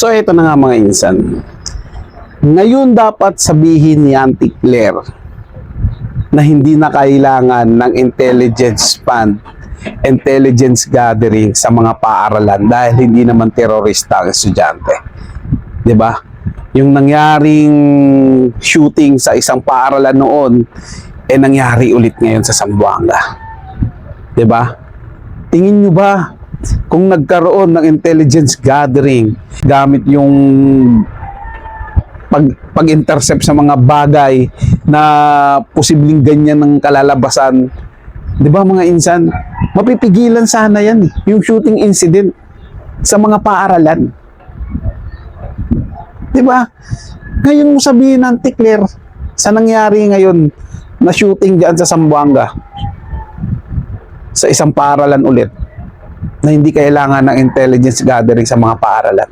So ito na nga mga insan. Ngayon dapat sabihin ni Auntie Claire na hindi na kailangan ng intelligence fund, intelligence gathering sa mga paaralan dahil hindi naman terorista ang estudyante. 'Di ba? Yung nangyaring shooting sa isang paaralan noon nangyari ulit ngayon sa Zamboanga. 'Di ba? Tingin nyo ba kung nagkaroon ng intelligence gathering gamit yung pag-intercept sa mga bagay na posibleng ganyan ng kalalabasan, 'di ba mga insan, mapipigilan sana yan yung shooting incident sa mga paaralan. 'Di ba? Ngayon mo sabihin ng Claire sa nangyari ngayon na shooting diyan sa Zamboanga sa isang paaralan ulit na hindi kailangan ng intelligence gathering sa mga paaralan.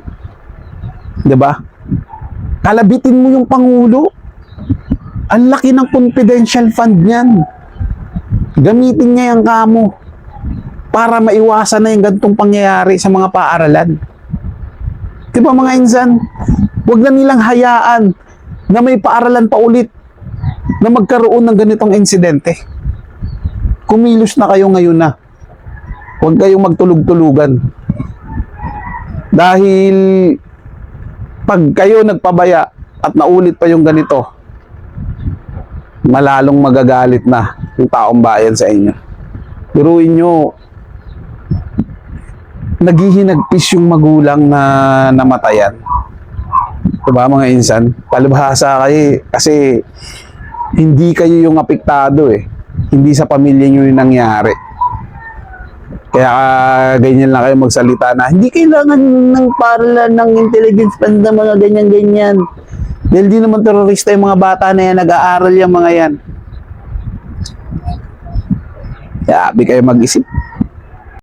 'Di ba? Kalabitin mo yung Pangulo. Ang laki ng confidential fund niyan. Gamitin niya yung kamo para maiwasan na yung gantong pangyayari sa mga paaralan. 'Di ba mga insan? Huwag na nilang hayaan na may paaralan pa ulit na magkaroon ng ganitong insidente. Kumilos na kayo ngayon na. Huwag kayong magtulog-tulugan. Dahil pag kayo nagpabaya at naulit pa yung ganito, malalong magagalit na yung taong bayan sa inyo. Biruin nyo, naghihinagpis yung magulang na namatayan. Diba mga insan? Palibhasa kayo kasi hindi kayo yung apektado eh. Hindi sa pamilya nyo yung nangyari. Kaya ganyan lang kayo magsalita na hindi kailangan ng paralan ng intelligence fund na mga ganyan-ganyan. Dahil di naman terorista yung mga bata na yan, nag-aaral yung mga yan. Kaya abi kayo mag-isip.